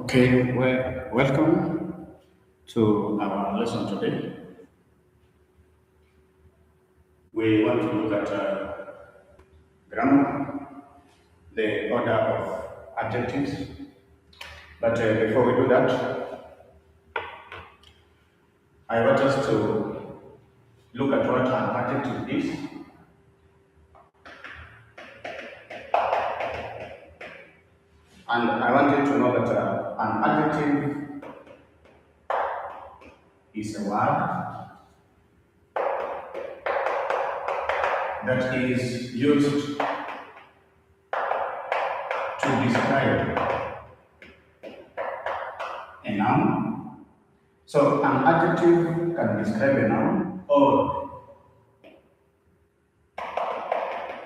Okay, well, welcome to our lesson today. We want to look at grammar, the order of adjectives. But before we do that, I want us to look at what an adjective is. And I want you to know that an adjective is a word that is used to describe a noun. So an adjective can describe a noun or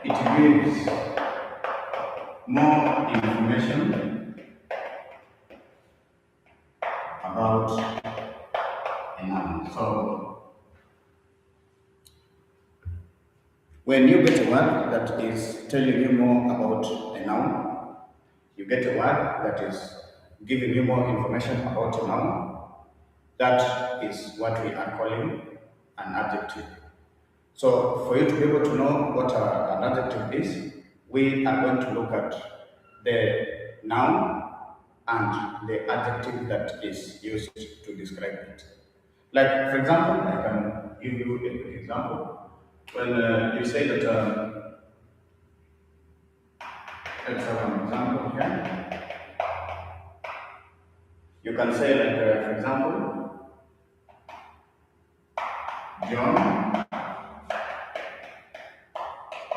it gives more information about a noun. So when you get a word that is telling you more about a noun, you get a word that is giving you more information about a noun, that is what we are calling an adjective. So for you to be able to know what an adjective is, we are going to look at the noun and the adjective that is used to describe it. Like, for example, I can give you a quick example. When you say that, let's have an example here. You can say, like, for example, John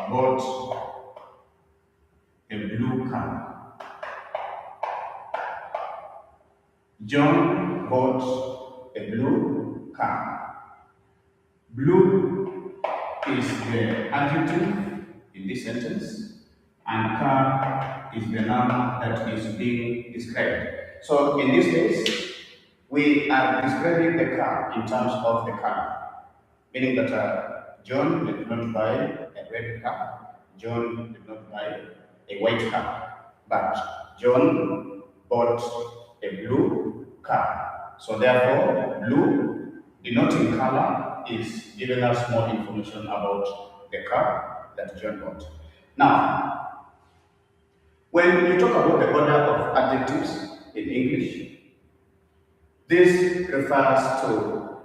bought a blue car. John bought a blue car. Blue is the adjective in this sentence, and car is the noun that is being described. So in this case, we are describing the car in terms of the color, meaning that John did not buy a red car, John did not buy a white car, but John bought a blue car. So therefore, blue, denoting color, is giving us more information about the car that John bought. Now, when you talk about the order of adjectives in English, this refers to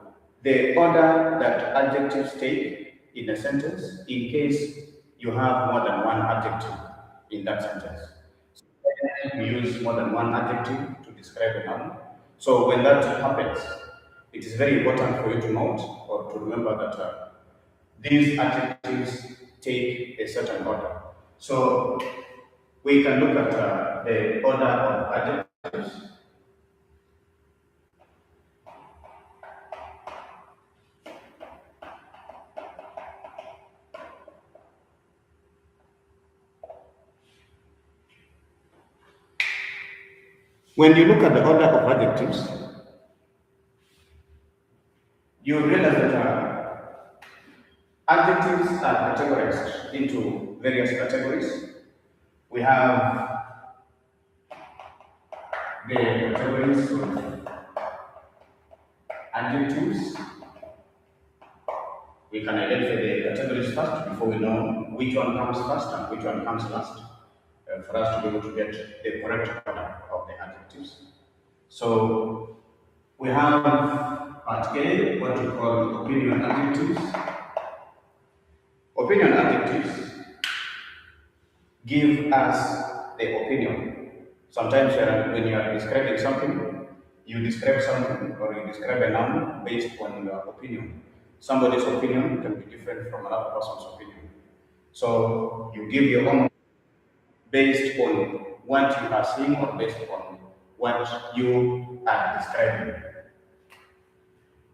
the order that adjectives take in a sentence in case you have more than one adjective in that sentence. So we use more than one adjective to describe a noun. So when that happens, it is very important for you to note or to remember that these adjectives take a certain order. So we can look at the order of adjectives. When you look at the order of adjectives, you realize that adjectives are categorized into various categories. We have the categories of adjectives. We can identify the categories first before we know which one comes first and which one comes last, for us to be able to get the correct order of the adjectives. So we have part A, what we call opinion adjectives. Opinion adjectives give us the opinion. Sometimes when you are describing something, you describe something or you describe a noun based on your opinion. Somebody's opinion can be different from another person's opinion. So you give your own based on what you are seeing or based on what you are describing.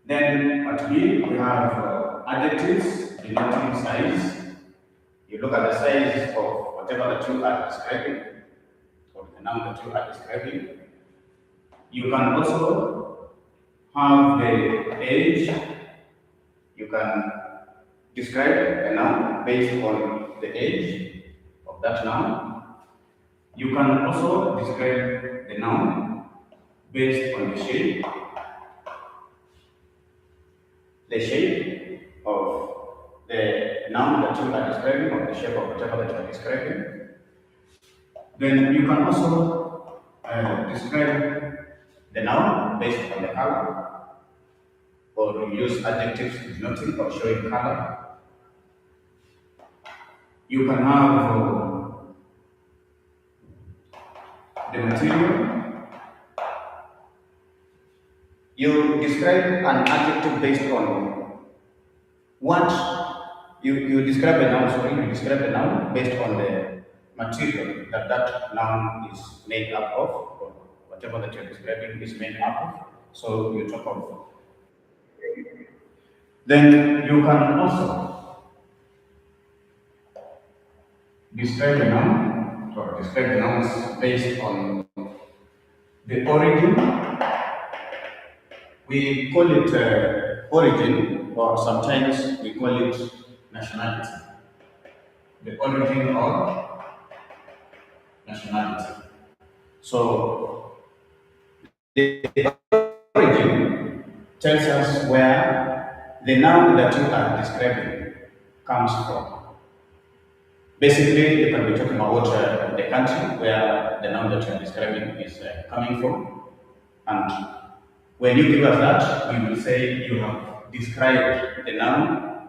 Then at B, we have adjectives denoting size. You look at the size of whatever that you are describing, or the noun that you are describing. You can also have the age. You can describe a noun based on the age of that noun. You can also describe the noun based on the shape of the noun that you are describing, or the shape of whatever that you are describing. Then you can also describe the noun based on the color, or you use adjectives denoting or showing color. You can have the material. You describe an adjective based on what you describe the noun. Sorry, you describe the noun based on the material that noun is made up of, or whatever that you're describing is made up of. So you talk of. Then you can also describe the noun, or describe the nouns based on the origin. We call it origin, or sometimes we call it nationality. The origin of nationality. So the origin tells us where the noun that you are describing comes from. Basically, you can be talking about the country where the noun that you are describing is coming from. And when you give us that, we will say you have described the noun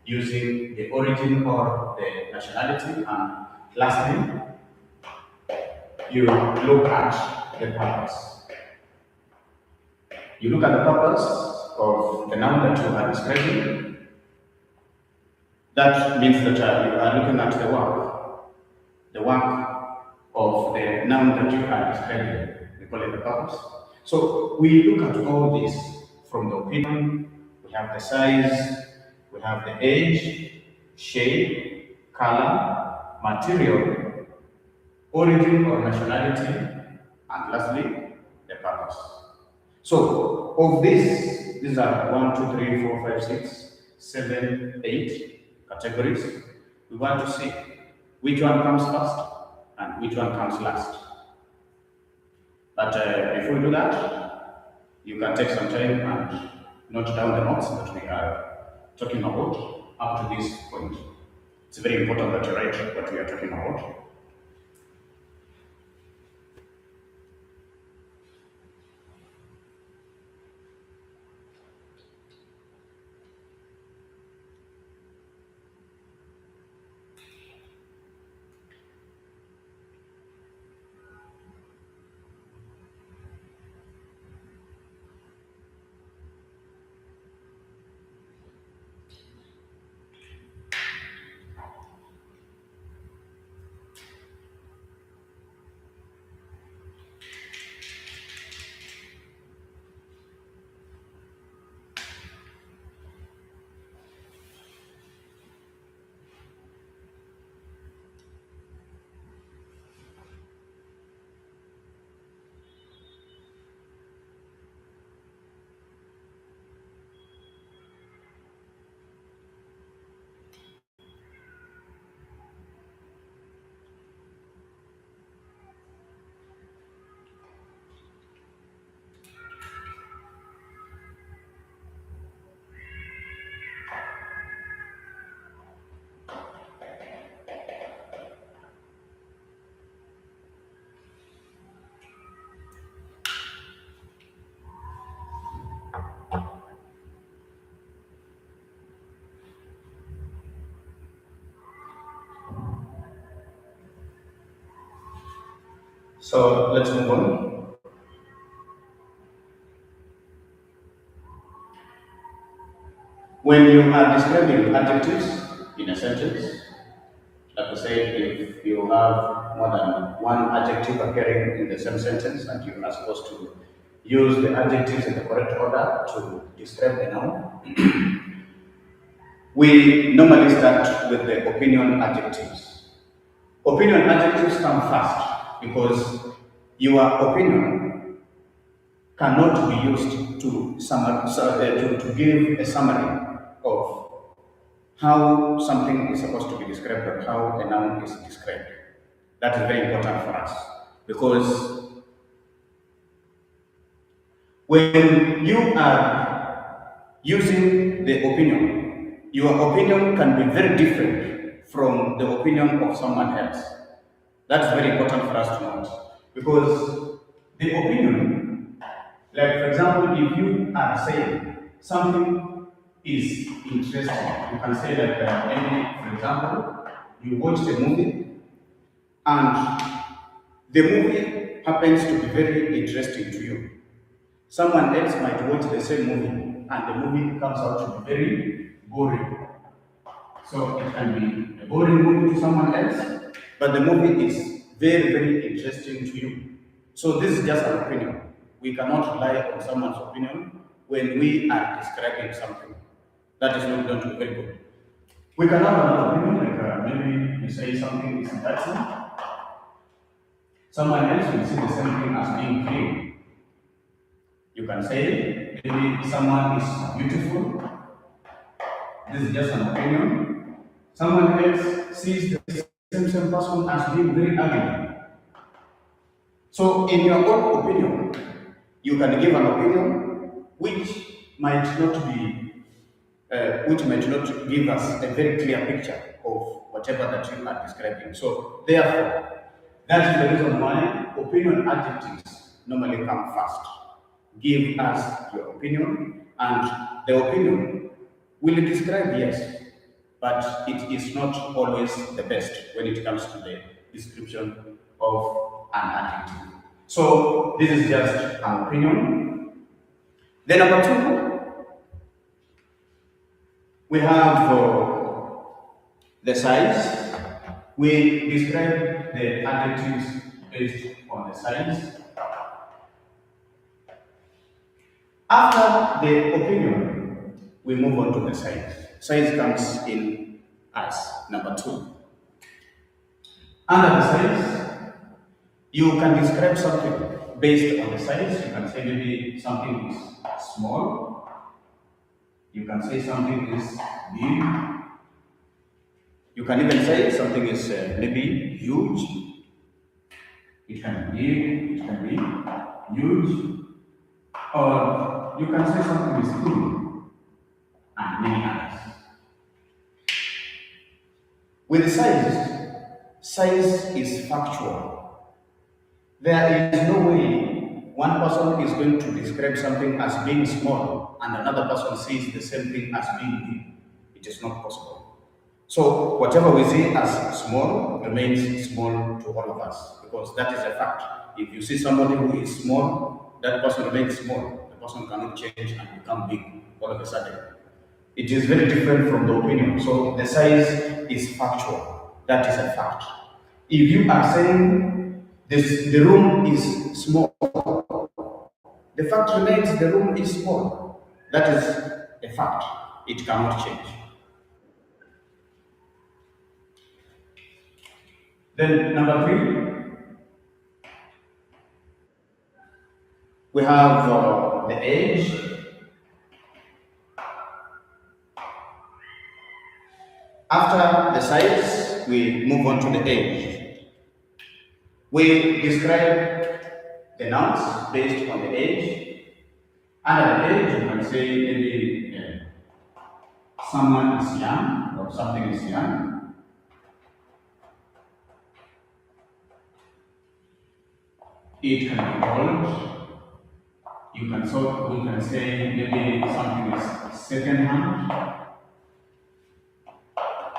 using the origin or the nationality. And lastly, you look at the purpose. You look at the purpose of the noun that you are describing. That means that you are looking at the work of the noun that you are describing. We call it the purpose. So we look at all this from the opinion. We have the size, we have the age, shape, color, material, origin or nationality, and lastly, the purpose. So, of these are 1, 2, 3, 4, 5, 6, 7, 8 categories. We want to see which one comes first and which one comes last. But before we do that, you can take some time and note down the notes that we are talking about up to this point. It's very important that you write what we are talking about. So let's move on. When you are describing adjectives in a sentence, like I said, if you have more than one adjective appearing in the same sentence and you are supposed to use the adjectives in the correct order to describe the noun, we normally start with the opinion adjectives. Opinion adjectives come first because your opinion cannot be used to give a summary of how something is supposed to be described or how a noun is described. That is very important for us because When you are using the opinion, your opinion can be very different from the opinion of someone else. That's very important for us to note because the opinion, like for example, if you are saying something is interesting, you can say that maybe, for example, you watched a movie and the movie happens to be very interesting to you. Someone else might watch the same movie and the movie comes out to be very boring. So it can be a boring movie to someone else, but the movie is very, very interesting to you. So this is just an opinion. We cannot rely on someone's opinion when we are describing something. That is not going to be very good. We can have another opinion, like maybe you say something is dirty. Someone else will see the same thing as being clean. You can say maybe someone is beautiful. This is just an opinion. Someone else sees the same person as being very ugly. So, in your own opinion, you can give an opinion which might not give us a very clear picture of whatever that you are describing. So, therefore, that is the reason why opinion adjectives normally come first. Give us your opinion, and the opinion will describe, yes, but it is not always the best when it comes to the description of an adjective. So this is just an opinion. Then number two, we have the size. We describe the adjectives based on the size. After the opinion, we move on to the size. Size comes in as number two. Under the size, you can describe something based on the size. You can say maybe something is small. You can say something is big. You can even say something is maybe huge. It can be big, it can be huge. Or you can say something is thin and many others. With size is factual. There is no way one person is going to describe something as being small and another person sees the same thing as being big. It is not possible. So whatever we see as small remains small to all of us because that is a fact. If you see somebody who is small, that person remains small. The person cannot change and become big all of a sudden. It is very different from the opinion. So the size is factual. That is a fact. If you are saying the room is small, the fact remains the room is small. That is a fact. It cannot change. Then number three, we have the age. After the size, we move on to the age. We describe the nouns based on the age. Under the age, you can say maybe someone is young or something is young. It can be old. We can say maybe something is second hand.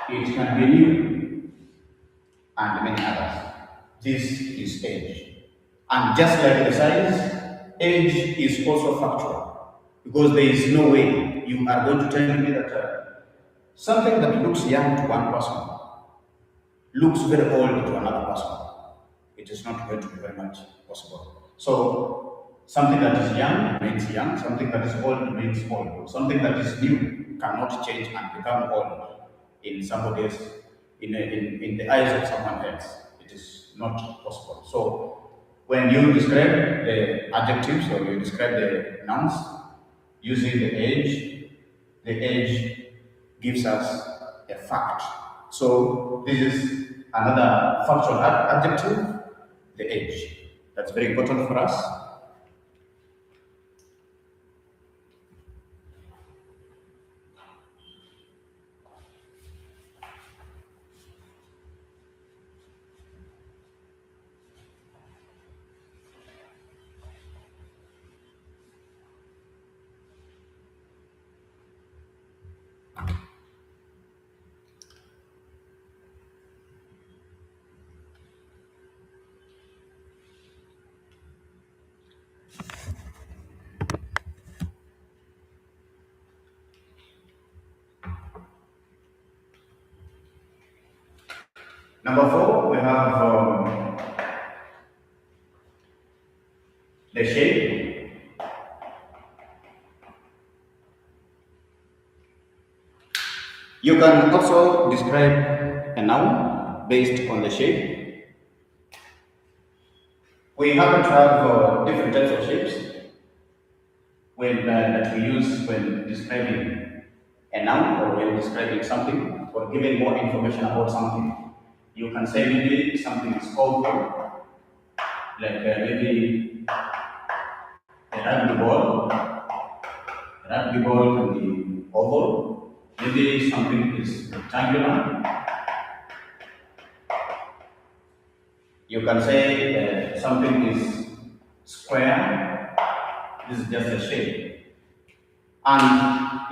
It can be new and many others. This is age. And just like the size, age is also factual because there is no way you are going to tell me that something that looks young to one person looks very old to another person. It is not going to be very much possible. So something that is young remains young, something that is old remains old, something that is new cannot change and become old in somebody else, in the eyes of someone else. It is not possible. So when you describe the adjectives or you describe the nouns using the age gives us a fact. So this is another factual adjective, the age. That's very important for us. Number 4, we have the shape. You can also describe a noun based on the shape. We happen to have different types of shapes that we use when describing a noun or when describing something or giving more information about something. You can say maybe something is oval, like maybe a rugby ball. A rugby ball can be oval. Maybe something is rectangular. You can say something is square. This is just a shape. And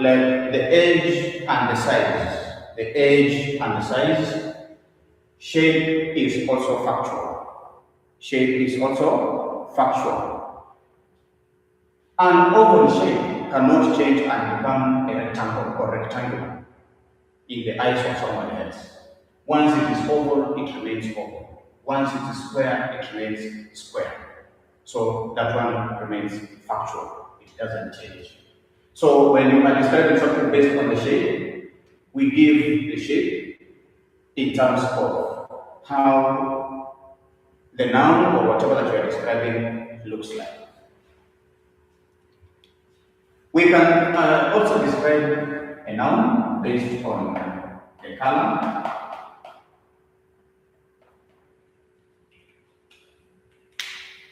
like the edge and the size, shape is also factual. Shape is also factual. An oval shape cannot change and become a rectangle or rectangular in the eyes of someone else. Once it is oval, it remains oval. Once it is square, it remains square. So that one remains factual. It doesn't change. So when you are describing something based on the shape, we give the shape in terms of how the noun or whatever that you are describing looks like. We can also describe a noun based on the color.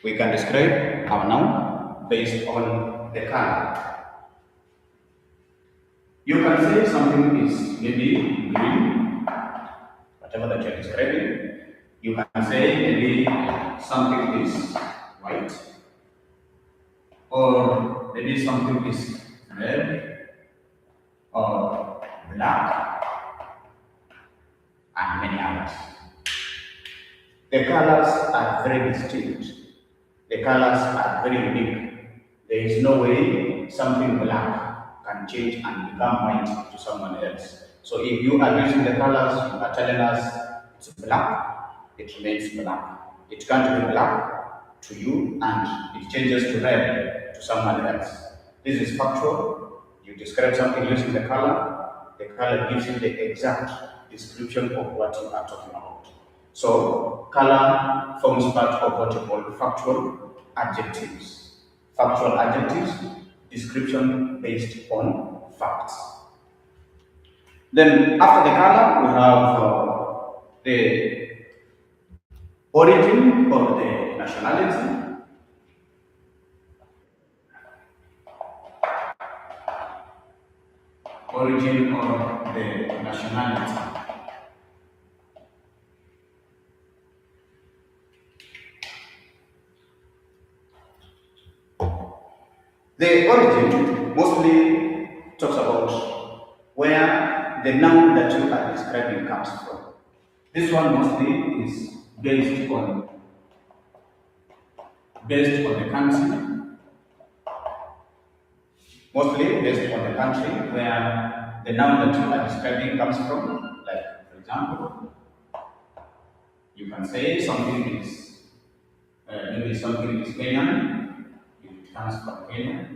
We can describe our noun based on the color. You can say something is maybe green, whatever that you're describing. You can say maybe something is white, or maybe something is red, or black, and many others. The colors are very distinct. The colors are very unique. There is no way something black can change and become white to someone else. So if you are using the colors, you are telling us it's black, it remains black. It can't be black to you and it changes to red to someone else. This is factual. You describe something using the color gives you the exact description of what you are talking about. So color forms part of what you call factual adjectives. Factual adjectives, description based on facts. Then after the color, we have the origin or the nationality. Origin or the nationality. The origin mostly talks about where the noun that you are describing comes from. This one mostly is based on the country. Mostly based on the country where the noun that you are describing comes from. Like, for example, you can say something is maybe something is Kenyan. It comes from Kenya.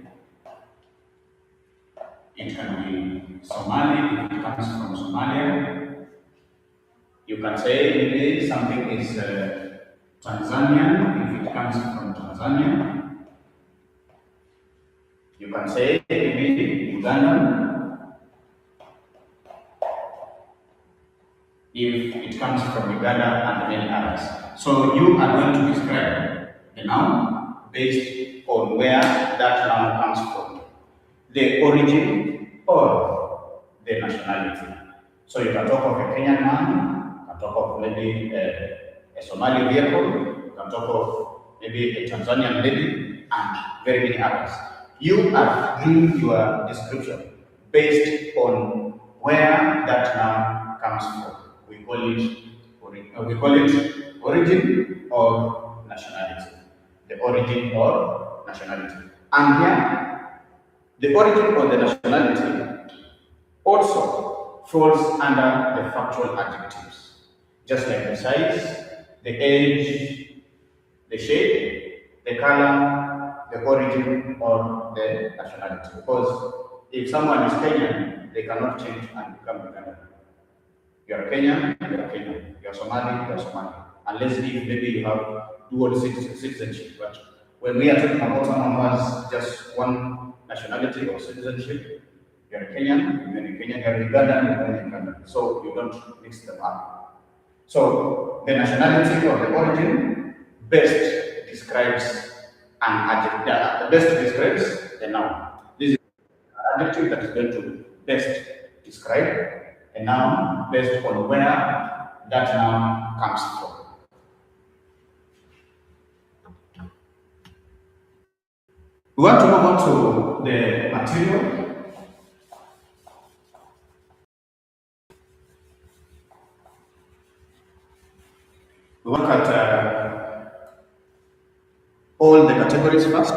It can be Somali if it comes from Somalia. You can say maybe something is Tanzanian if it comes from Tanzania. You can say maybe Ugandan if it comes from Uganda and many others. So you are going to describe the noun based on where that noun comes from, the origin or the nationality. So you can talk of a Kenyan man, you can talk of maybe a Somali vehicle, you can talk of maybe a Tanzanian lady, and very many others. You are giving your description based on where that noun comes from. We call it origin or nationality. The origin or nationality. And here, the origin or the nationality also falls under the factual adjectives. just like the size, the age, the shape, the color, the origin, or the nationality. Because if someone is Kenyan, they cannot change and become Ugandan. You are Kenyan, you are Kenyan. You are Somali, you are Somali. Unless if maybe you have dual citizenship. But when we are talking about someone who has just one nationality or citizenship, you are Kenyan, you are Kenyan, you are Ugandan, you are Ugandan. So you don't mix them up. So the nationality or the origin best describes an adjective. Best describes the noun. This is an adjective that is going to best describe a noun based on where that noun comes from. We want to move on to the material. We look at all the categories first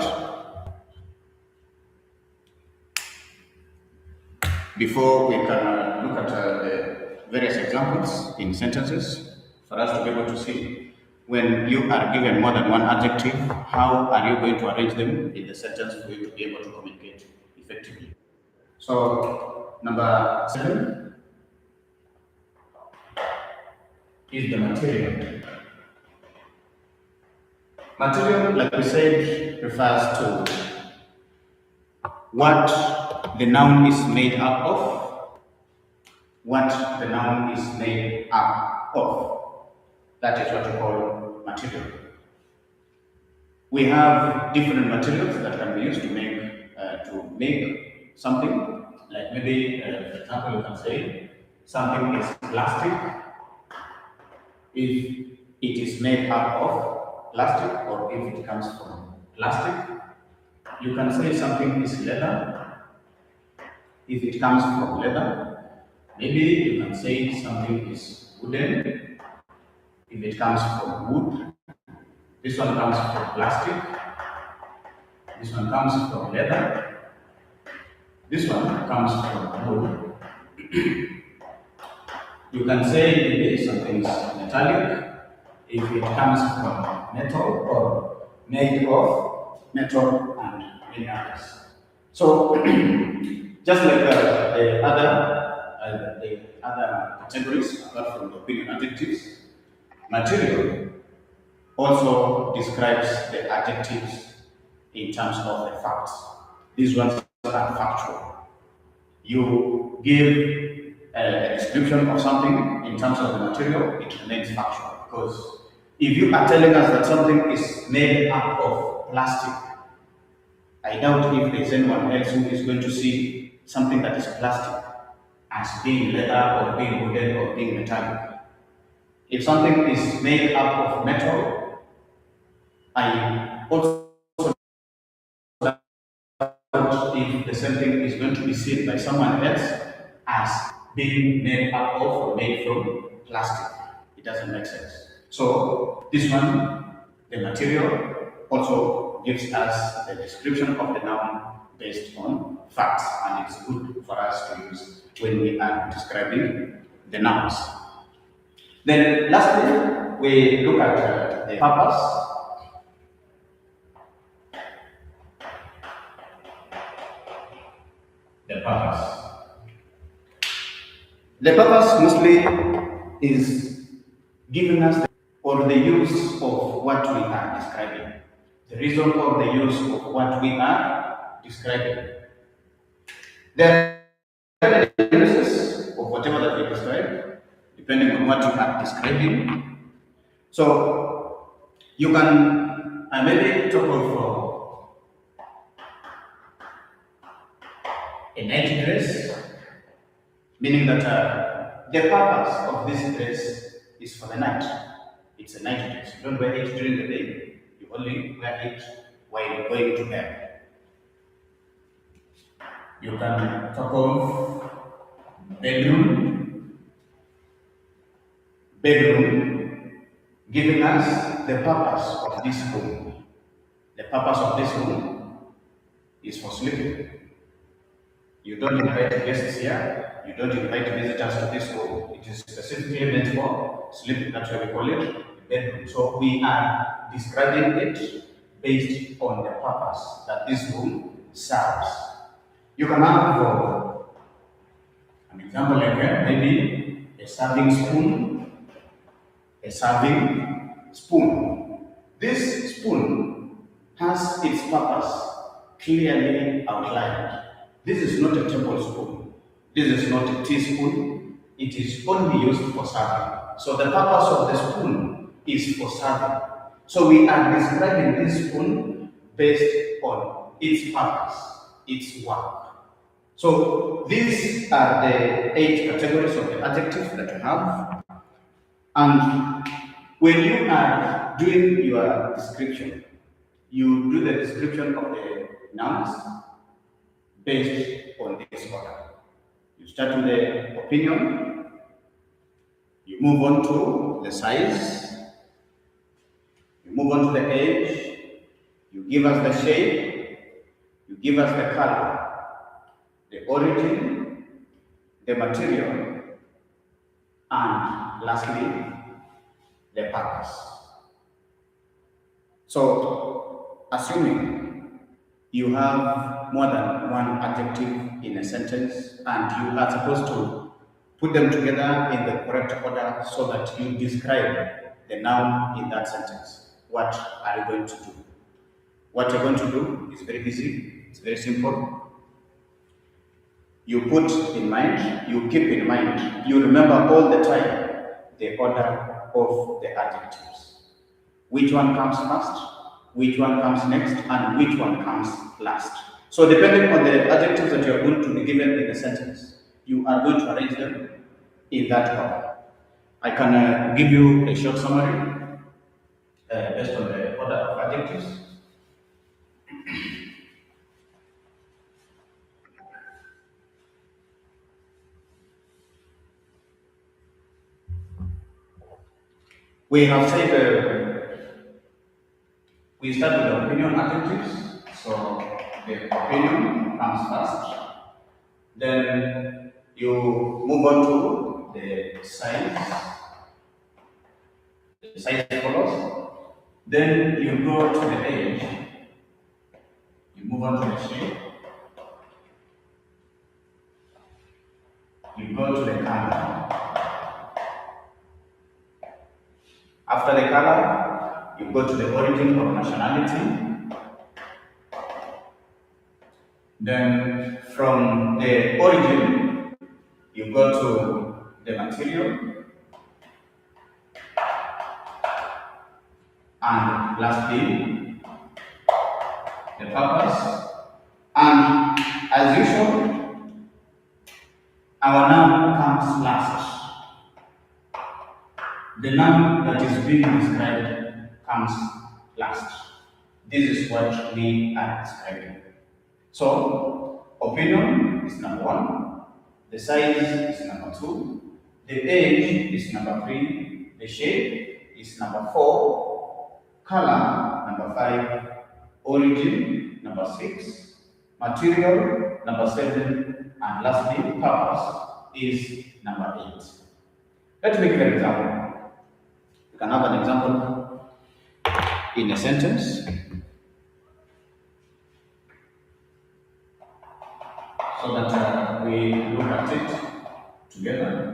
before we can look at the various examples in sentences for us to be able to see when you are given more than one adjective, how are you going to arrange them in the sentence for you to be able to communicate effectively. So, number 7 is the material. Material, like we said, refers to what the noun is made up of, what the noun is made up of. That is what we call material. We have different materials that can be used to make something. Like maybe, for example, you can say something is plastic if it is made up of plastic or if it comes from plastic. You can say something is leather if it comes from leather. Maybe you can say something is wooden if it comes from wood. This one comes from plastic. This one comes from leather. This one comes from wood. You can say maybe something is metallic if it comes from metal or made of metal and minerals. So, just like the other categories, apart from the opinion adjectives, material also describes the adjectives in terms of the facts. These ones are factual. You give a description of something in terms of the material, it remains factual. Because if you are telling us that something is made up of plastic, I doubt if there's anyone else who is going to see something that is plastic as being leather or being wooden or being metallic. If something is made up of metal, I also doubt if the same thing is going to be seen by someone else as being made up of or made from plastic. It doesn't make sense. So this one, the material, also gives us the description of the noun based on facts, and it's good for us to use when we are describing the nouns. Then lastly, we look at the purpose. The purpose. The purpose mostly is giving us or the use of what we are describing. The reason of the use of what we are describing. There are uses of whatever that we describe, depending on what you are describing. So you can maybe talk of a night dress, meaning that the purpose of this dress is for the night. It's a night dress. You don't wear it during the day, you only wear it while going to bed. You can talk of bedroom, giving us the purpose of this room. The purpose of this room is for sleeping. You don't invite guests here. You don't invite visitors to this room. It is specifically meant for sleeping. That's why we call it a bedroom. So we are describing it based on the purpose that this room serves. You can have an example like maybe a serving spoon, a serving spoon. This spoon has its purpose clearly outlined. This is not a tablespoon. This is not a teaspoon. It is only used for serving. So the purpose of the spoon is for serving. So we are describing this spoon based on its purpose, its work. So these are the 8 categories of the adjectives that we have. And when you are doing your description, you do the description of the nouns based on this order. You start with the opinion, you move on to the size, you move on to the age, you give us the shape, you give us the color, the origin, the material, and lastly, the purpose. So, assuming you have more than one adjective in a sentence and you are supposed to put them together in the correct order so that you describe the noun in that sentence, what are you going to do? What you're going to do is very easy, it's very simple. You put in mind, you keep in mind, you remember all the time the order of the adjectives. Which one comes first, which one comes next, and which one comes last. So depending on the adjectives that you are going to be given in the sentence, you are going to arrange them in that order. I can give you a short summary based on the order of adjectives. We have said we start with the opinion adjectives. So the opinion comes first. Then you move on to the size. The size follows. Then you go to the age. You move on to the shape. You go to the color. After the color, you go to the origin of nationality. Then from the origin, you go to the material. And lastly, the purpose. And as usual, our noun comes last. The noun that is being described comes last. This is what we are describing. So, opinion is number 1, the size is number 2, the age is number 3, the shape is number 4, color number 5, origin number 6, material number 7, and lastly, purpose is number 8. Let's make an example. You can have an example in a sentence so that we look at it together.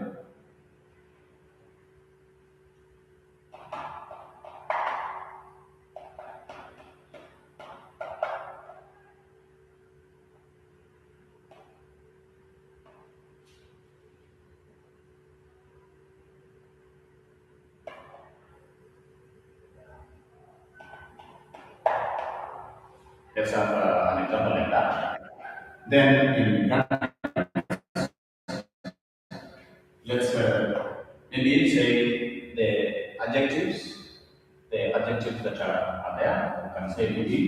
Let's have an example like that. Then in let's maybe say the adjectives that are there. We can say maybe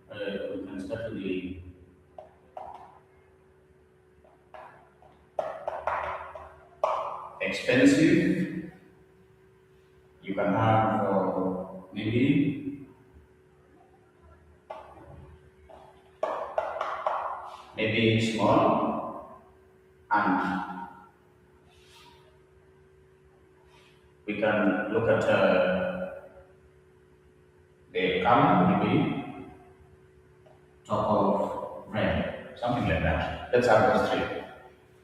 we can start with the expensive. You can have maybe small. small, and we can look at the color, maybe top of red, something like that. Let's have those three.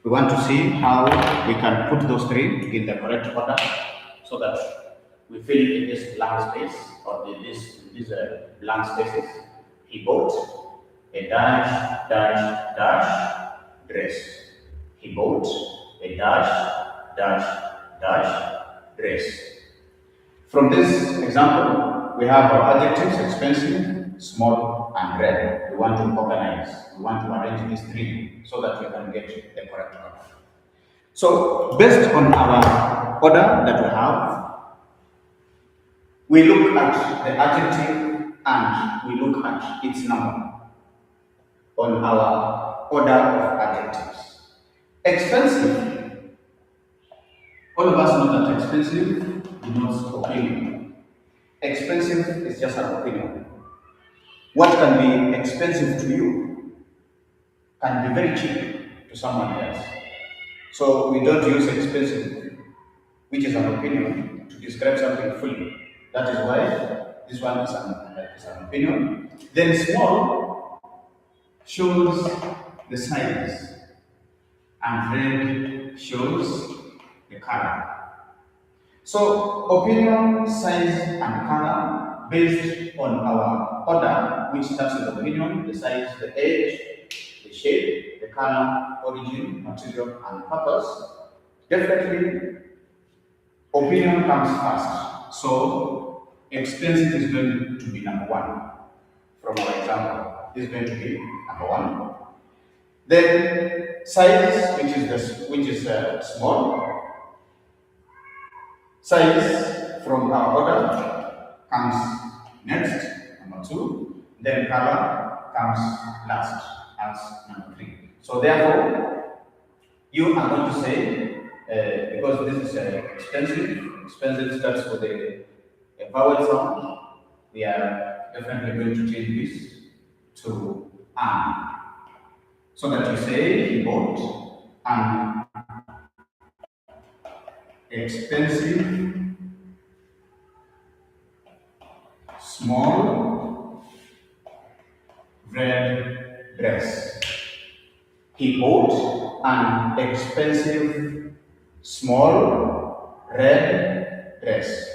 We want to see how we can put those three in the correct order so that we fill in this blank space or these blank spaces. He bought a dash, dash, dash dress. He bought a dash, dash, dash dress. From this example, we have our adjectives expensive, small, and red. We want to organize, we want to arrange these three so that we can get the correct order. So, based on our order that we have, we look at the adjective and we look at its number on our order of adjectives. Expensive, all of us know that expensive denotes opinion. Expensive is just an opinion. What can be expensive to you can be very cheap to someone else. So we don't use expensive, which is an opinion, to describe something fully. That is why this one is an opinion. Then small shows the size, and red shows the color. So opinion, size, and color based on our order, which starts with opinion, the size, the age, the shape, the color, origin, material, and purpose. Definitely, opinion comes first. So expensive is going to be number one. From our example, this is going to be number one. Then size, which is small. Size from our order comes next, number two. Then color comes last as number three. So therefore, you are going to say, because this is expensive starts with a vowel sound, we are definitely going to change this to an. So that you say he bought an expensive, small, red dress. He bought an expensive, small, red dress.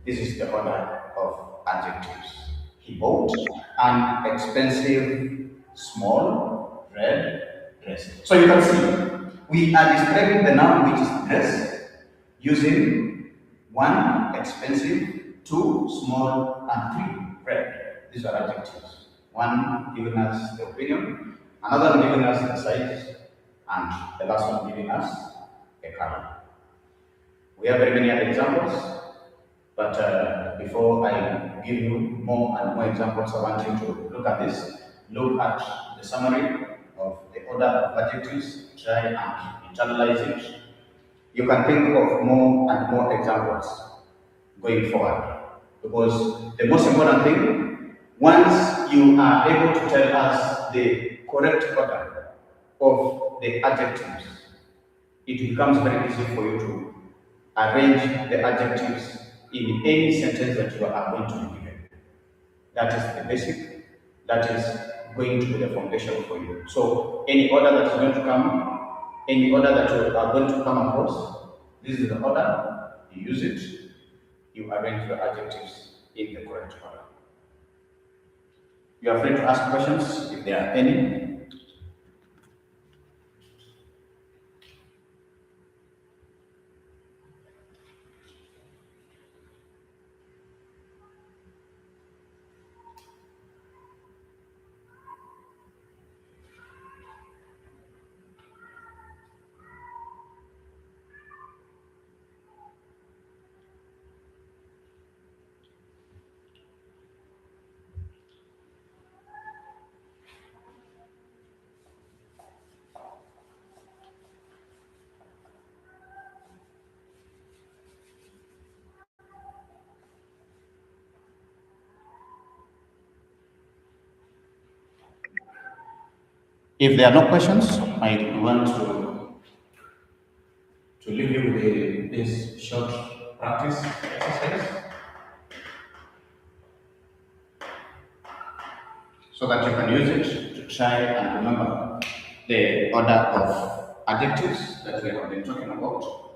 This is the order of adjectives. He bought an expensive, small, red dress. So you can see, we are describing the noun which is dress using one, expensive, two, small, and three, red. These are adjectives. One giving us the opinion, another one giving us the size, and the last one giving us a color. We have very many other examples, but before I give you more and more examples, I want you to look at this. Look at the summary of the order of adjectives, try and internalize it. You can think of more and more examples going forward. Because the most important thing, once you are able to tell us the correct order of the adjectives, it becomes very easy for you to arrange the adjectives in any sentence that you are going to be given. That is the basic, that is going to be the foundation for you. So any order that is going to come, any order that you are going to come across, this is the order, you use it, you arrange your adjectives in the correct order. You are free to ask questions if there are any. If there are no questions, I want to leave you with this short practice exercise so that you can use it to try and remember the order of adjectives that we have been talking about.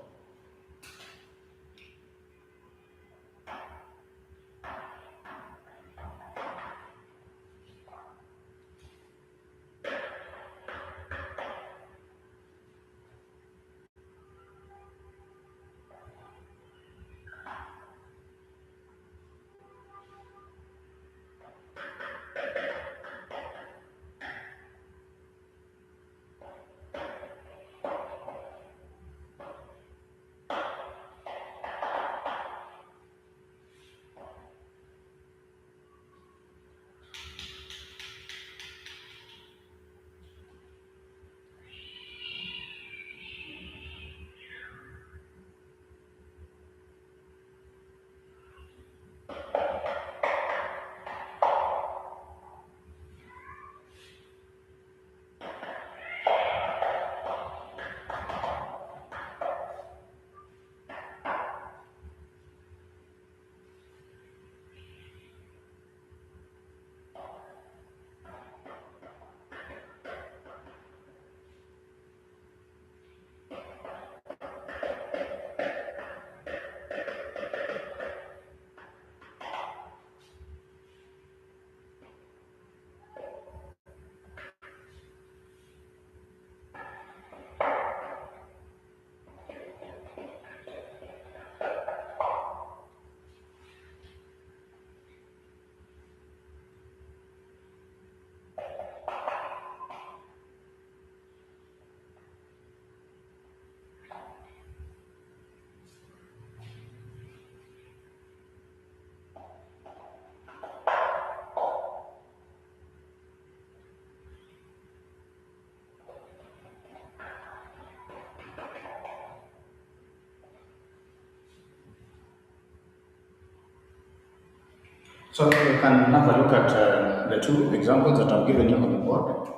So you can have a look at the two examples that I've given you on the board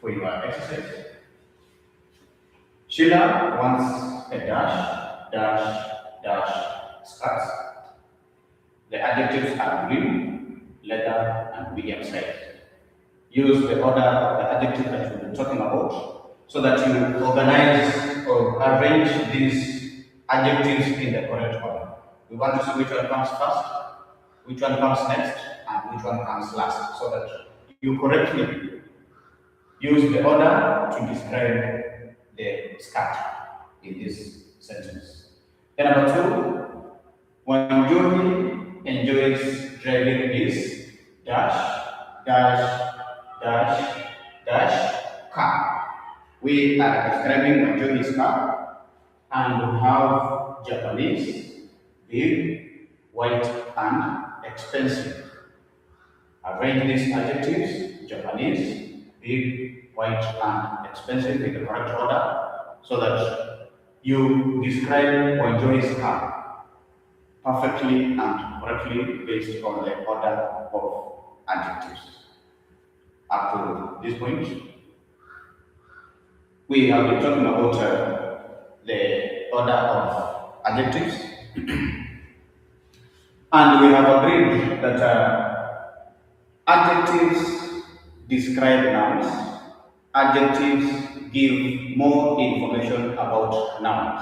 for your exercise. Sheila wants a dash skirts. The adjectives are green, leather, and medium size. Use the order of the adjective that we've been talking about so that you organize or arrange these adjectives in the correct order. We want to see which one comes first, which one comes next, and which one comes last, so that you correctly use the order to describe the skirt in this sentence. Then number two, when Johnny enjoys driving his dash car. We are describing Johnny's car, and we have Japanese, big, white, and expensive. Arrange these adjectives: Japanese, big, white, and expensive in the correct order so that you describe Johnny's car perfectly and correctly based on the order of adjectives. Up to this point, we have been talking about the order of adjectives, and we have agreed that adjectives describe nouns, adjectives give more information about nouns.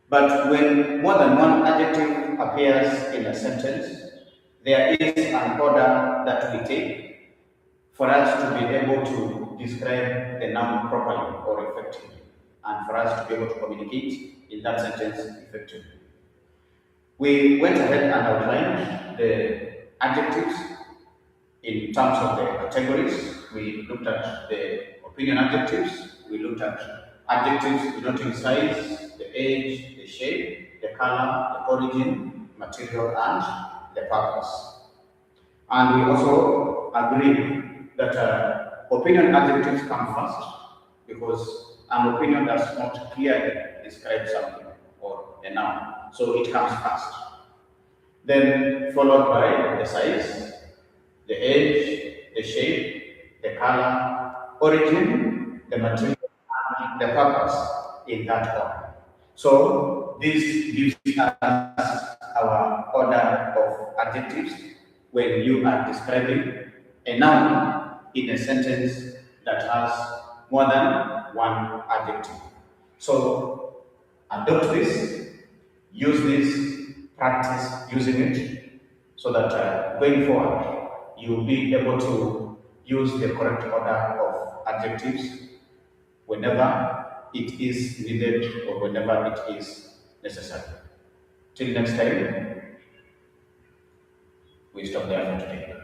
But when more than one adjective appears in a sentence, there is an order that we take for us to be able to describe the noun properly or effectively, and for us to be able to communicate in that sentence effectively. We went ahead and outlined the adjectives in terms of the categories. We looked at the opinion adjectives, we looked at adjectives denoting size, the age, the shape, the color, the origin, material, and the purpose. And we also agreed that opinion adjectives come first because an opinion does not clearly describe something or a noun, so it comes first. Then followed by the size, the age, the shape, the color, origin, the material, and the purpose in that order. So this gives us our order of adjectives when you are describing a noun in a sentence that has more than one adjective. So adopt this, use this, practice using it, so that going forward you'll be able to use the correct order of adjectives whenever it is needed or whenever it is necessary. Till next time, we stop there for today.